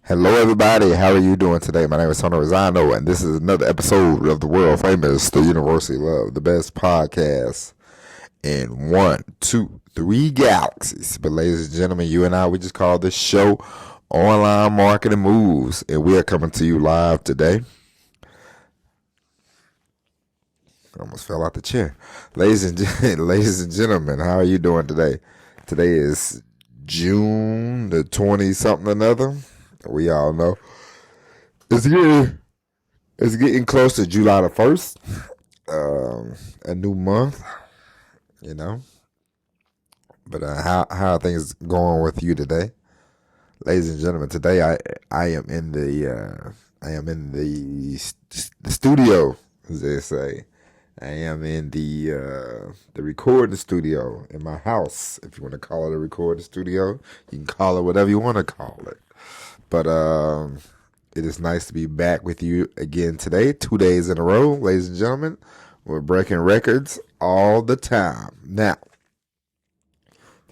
Hello, everybody. How are you doing today? My name is Tony Rosano, and this is another episode of the world famous The University Love, the best podcast in one, two, three galaxies. But, ladies and gentlemen, you and I, we just call this show Online Marketing Moves, and we are coming to you live today. I almost fell out the chair. Ladies and gentlemen, how are you doing today? Today is June the 20 something another. We all know it's getting close to July the 1st. A new month, you know. But how are things going with you today, ladies and gentlemen? Today I am in the studio, as they say. I am in the recording studio in my house. If you want to call it a recording studio, you can call it whatever you want to call it. But it is nice to be back with you again today, 2 days in a row, ladies and gentlemen. We're breaking records all the time. Now,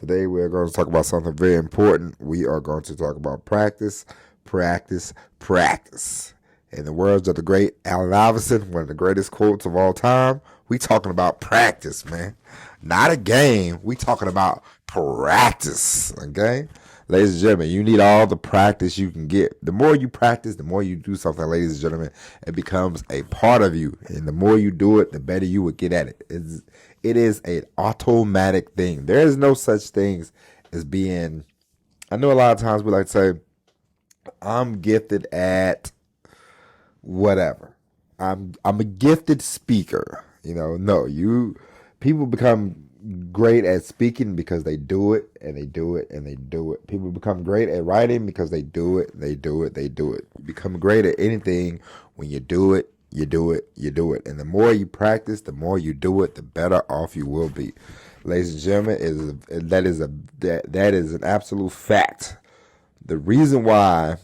today we're going to talk about something very important. We are going to talk about practice, practice, practice. In the words of the great Allen Iverson, one of the greatest quotes of all time, we talking about practice, man. Not a game. We talking about practice, okay? Ladies and gentlemen, you need all the practice you can get. The more you practice, the more you do something, ladies and gentlemen, it becomes a part of you. And the more you do it, the better you will get at it. It is an automatic thing. There is no such things as being, I know a lot of times we like to say, I'm gifted at whatever. I'm a gifted speaker. No, people become great at speaking because they do it and they do it and they do it. People become great at writing because they do it, they do it, they do it. You become great at anything when you do it, you do it, you do it. And the more you practice, the more you do it, the better off you will be. Ladies and gentlemen, that is an absolute fact. The reason why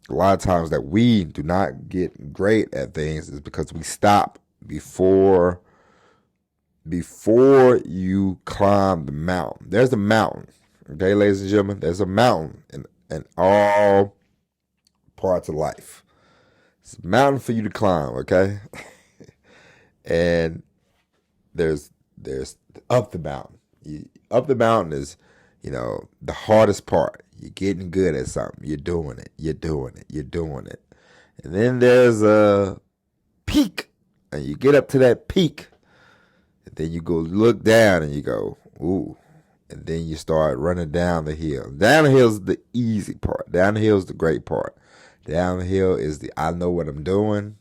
a lot of times that we do not get great at things is because we stop before you climb the mountain. There's a mountain, okay, ladies and gentlemen. There's a mountain in all parts of life. It's a mountain for you to climb, okay? And there's up the mountain. Up the mountain is, the hardest part. You're getting good at something. You're doing it. You're doing it. You're doing it. And then there's a peak, and you get up to that peak. And then you go look down and you go, ooh. And then you start running down the hill. Down the hill is the easy part. Down the hill is the great part. Down the hill is I know what I'm doing.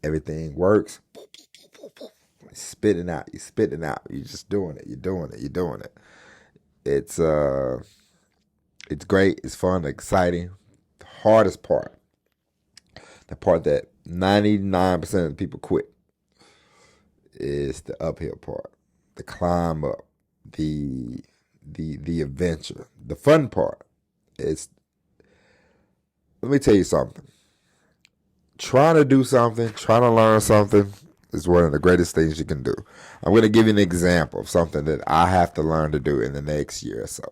Everything works. You're spitting out. You're spitting out. You're just doing it. You're doing it. You're doing it. It's great. It's fun. Exciting. The hardest part. The part that 99% of the people quit. Is the uphill part, the climb up, the adventure. The fun part is, let me tell you something. Trying to do something, trying to learn something is one of the greatest things you can do. I'm going to give you an example of something that I have to learn to do in the next year or so.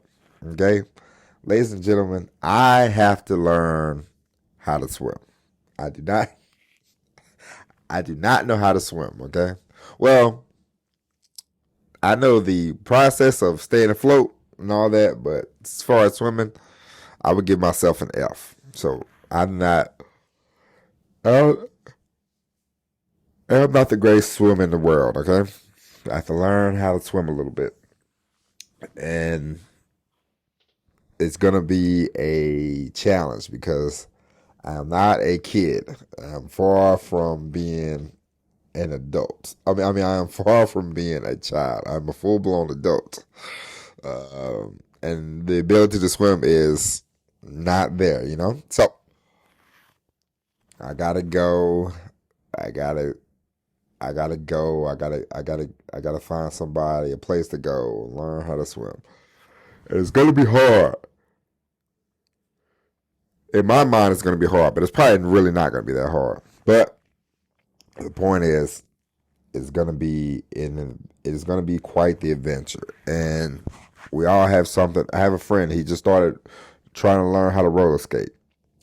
Okay? Ladies and gentlemen, I have to learn how to swim. I do not know how to swim, okay? Well, I know the process of staying afloat and all that, but as far as swimming, I would give myself an F. So I'm not the greatest swimmer in the world, okay? I have to learn how to swim a little bit. And it's going to be a challenge because I am not a kid. I'm far from being an adult. I am far from being a child. I'm a full-blown adult. And the ability to swim is not there, So, I gotta go. I gotta go. I gotta find somebody, a place to go, learn how to swim. And it's gonna be hard. In my mind, it's gonna be hard, but it's probably really not gonna be that hard. But the point is, it's gonna be quite the adventure, and we all have something. I have a friend. He just started trying to learn how to roller skate,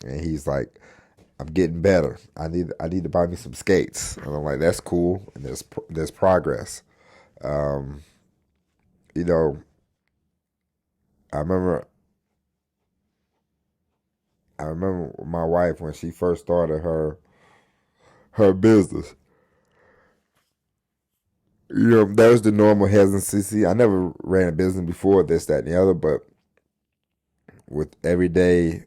And he's like, I'm getting better. I need to buy me some skates. And I'm like, that's cool. And there's progress. Um, you know, I remember I remember my wife when she first started her business. That was the normal hesitancy. I never ran a business before this, that, and the other, but with every day,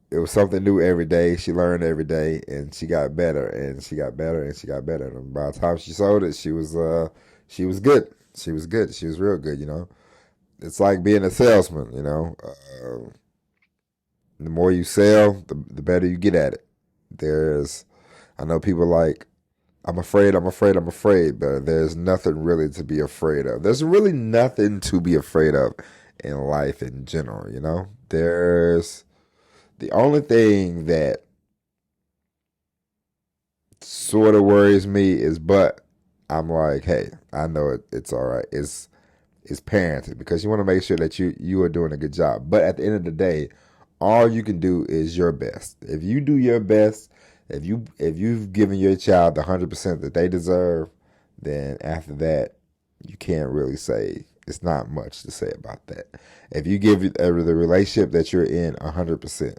it was something new every day. She learned every day, and she got better, and she got better, and she got better. And by the time she sold it, she was good. She was good. She was real good. It's like being a salesman. The more you sell, the better you get at it. I know people like, I'm afraid, I'm afraid, I'm afraid, but there's nothing really to be afraid of. There's really nothing to be afraid of in life in general. There's the only thing that sort of worries me is, but I'm like, hey, I know it's all right. It's parenting, because you want to make sure that you are doing a good job. But at the end of the day, all you can do is your best. If you do your best, if you've given your child the 100% that they deserve, then after that, you can't really say, it's not much to say about that. If you give the relationship that you're in 100%,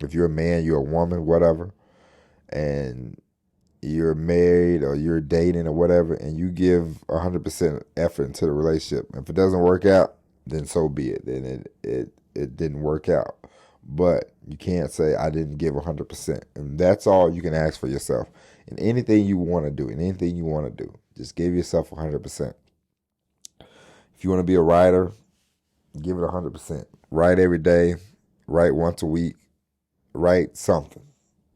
if you're a man, you're a woman, whatever, and you're married or you're dating or whatever, and you give 100% effort into the relationship, if it doesn't work out, then so be it. Then it didn't work out. But you can't say I didn't give 100%. And that's all you can ask for yourself. In anything you want to do, just give yourself 100%. If you want to be a writer, give it 100%. Write every day, write once a week, write something.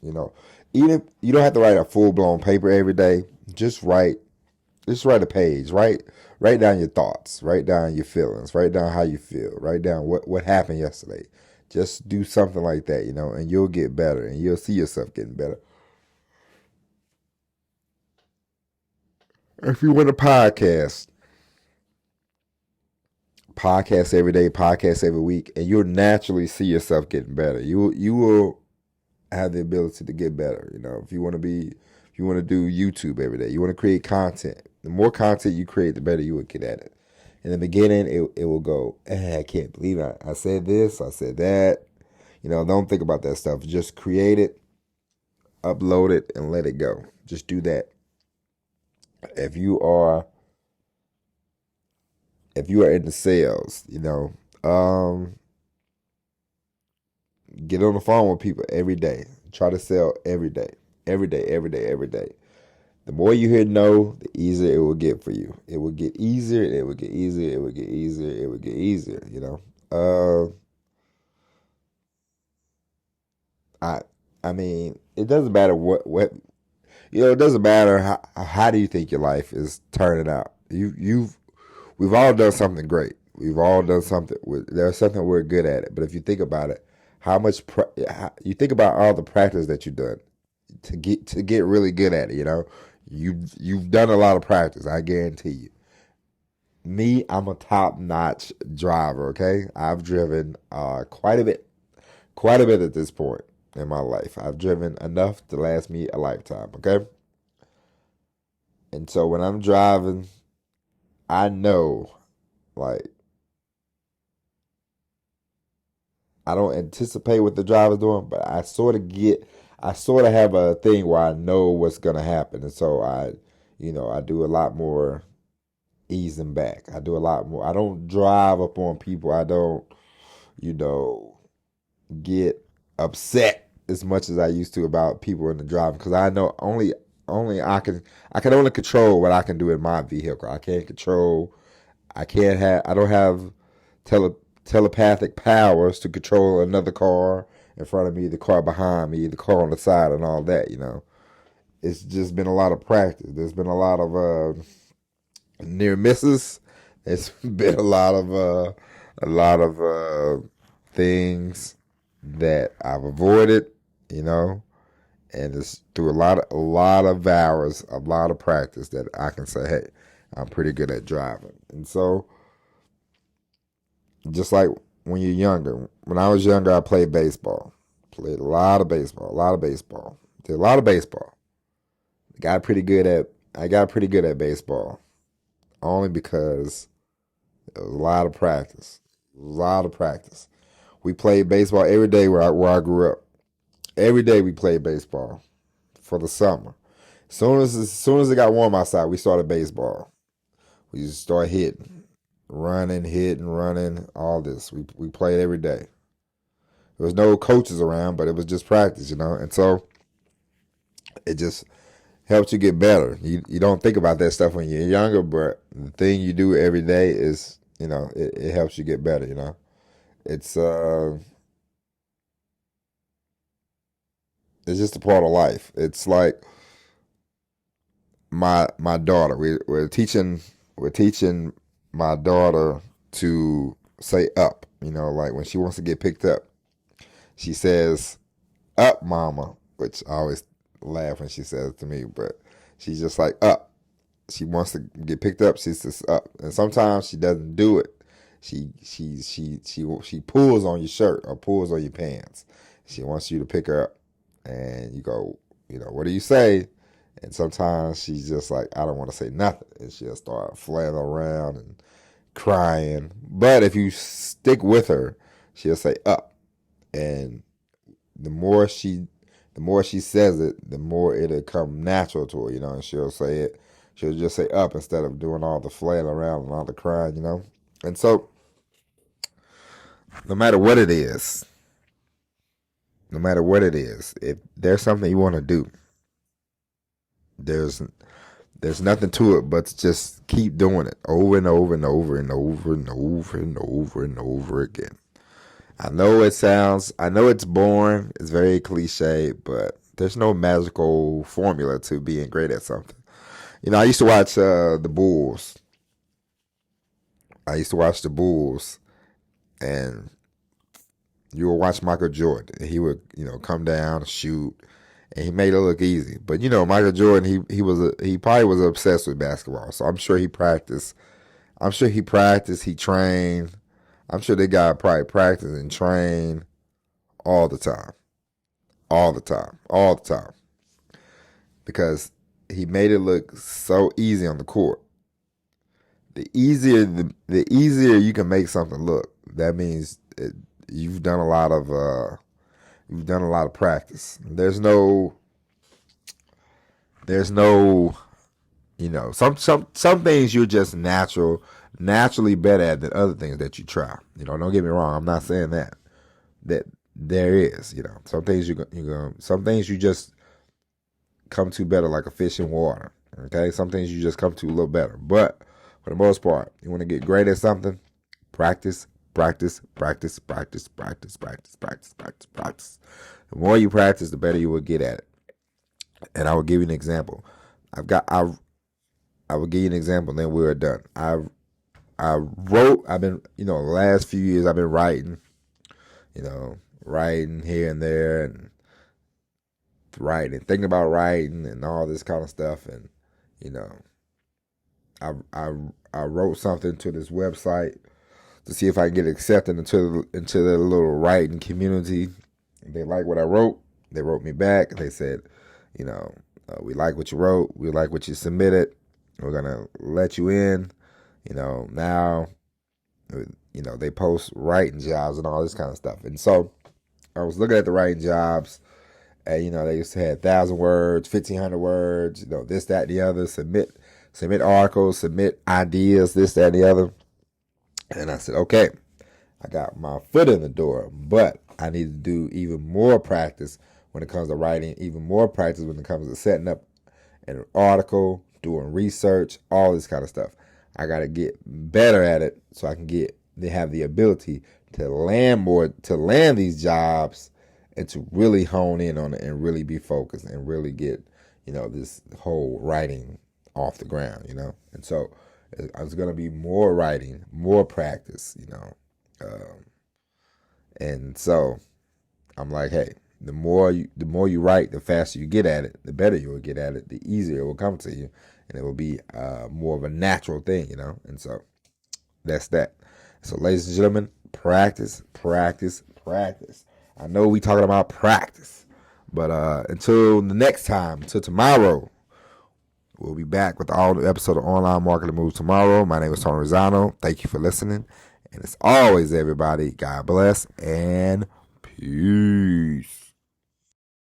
You know, even if you don't have to write a full blown paper every day, just write a page. Write down your thoughts, write down your feelings, write down how you feel, write down what happened yesterday. Just do something like that, and you'll get better, and you'll see yourself getting better. If you want a podcast every day, podcast every week, and you'll naturally see yourself getting better. You will have the ability to get better. If you want to do YouTube every day, you want to create content. The more content you create, the better you will get at it. In the beginning, it will go, I can't believe I said this, I said that. Don't think about that stuff. Just create it, upload it, and let it go. Just do that. If you are into sales, get on the phone with people every day. Try to sell every day. Every day, every day, every day. The more you hear no, the easier it will get for you. It will get easier, it will get easier, it will get easier, it will get easier. I I mean, it doesn't matter it doesn't matter how do you think your life is turning out. We've all done something great. We've all done something. There's something we're good at it. But if you think about it, you think about all the practice that you've done to get really good at it. You've done a lot of practice. I guarantee you. Me, I'm a top notch driver. Okay, I've driven quite a bit at this point in my life. I've driven enough to last me a lifetime. Okay, and so when I'm driving, I know, like, I don't anticipate what the driver's doing, but I sort of have a thing where I know what's gonna happen, and so I do a lot more easing back. I do a lot more. I don't drive up on people. I don't, you know, get upset as much as I used to about people in the driving, because I know only I can only control what I can do in my vehicle. I don't have tele, telepathic powers to control another car in front of me, the car behind me, the car on the side, and all that. It's just been a lot of practice. There's been a lot of near misses. It's been a lot of things that I've avoided, you know, and it's through a lot of hours, a lot of practice that I can say, hey, I'm pretty good at driving. And so, just like when you're younger, when I was younger, I played baseball. Played a lot of baseball, a lot of baseball. Did a lot of baseball. Got pretty good at. I got pretty good at baseball, only because it was a lot of practice. A lot of practice. We played baseball every day where I grew up. Every day we played baseball for the summer. As soon as it got warm outside, we started baseball. We just started hitting, running, all this. We played every day. There was no coaches around, but it was just practice, and so it just helps you get better. You don't think about that stuff when you're younger, but the thing you do every day is, it helps you get better. It's it's just a part of life. It's like my daughter. We're teaching my daughter to say up. Like when she wants to get picked up, she says up, mama, which I always laugh when she says it to me, but she's just like up. She wants to get picked up. She says up, and sometimes she doesn't do it. She pulls on your shirt or pulls on your pants. She wants you to pick her up, and you go, what do you say? And sometimes she's just like, I don't want to say nothing, and she'll start flailing around and crying. But if you stick with her, she'll say up, and the more she says it, the more it'll come natural to her, and she'll say it. She'll just say up instead of doing all the flailing around and all the crying. And so, no matter what it is, if there's something you want to do, there's nothing to it but to just keep doing it over and over and over and over and over and over and over again. I know it's boring, it's very cliche, but there's no magical formula to being great at something. I used to watch the Bulls. And you would watch Michael Jordan, and he would, come down, shoot, and he made it look easy. But Michael Jordan, he probably was obsessed with basketball, so I'm sure he practiced. He trained. I'm sure they got probably practice and train all the time, because he made it look so easy on the court. The easier you can make something look, that means you've done a lot of practice. There's no some things you're just naturally better at than other things that you try. Don't get me wrong. I'm not saying that there is. Some things some things you just come to better, like a fish in water. Okay, some things you just come to a little better, but for the most part, you want to get great at something, practice. The more you practice, the better you will get at it. And I will give you an example. I will give you an example, and then we're done. I've been, the last few years I've been writing, writing here and there, and thinking about writing and all this kind of stuff. And, I wrote something to this website to see if I can get accepted into the little writing community. They like what I wrote. They wrote me back. They said, we like what you wrote. We like what you submitted. We're gonna let you in. Now, they post writing jobs and all this kind of stuff. And so I was looking at the writing jobs, and they used to have 1,000 words, 1,500 words, this, that, and the other. Submit articles, submit ideas, this, that, and the other. And I said, okay, I got my foot in the door, but I need to do even more practice when it comes to writing, even more practice when it comes to setting up an article, doing research, all this kind of stuff. I got to get better at it so I can have the ability to land these jobs, and to really hone in on it and really be focused and really get, this whole writing off the ground, And so I was going to be more writing, more practice, and so I'm like, hey, the more you write, the faster you get at it, the better you will get at it, the easier it will come to you, and it will be more of a natural thing, And so that's that. So, ladies and gentlemen, practice. I know we talking about practice. But until the next time, until tomorrow, we'll be back with all the episode of Online Marketing Moves tomorrow. My name is Tony Rosano. Thank you for listening. And as always, everybody, God bless and peace.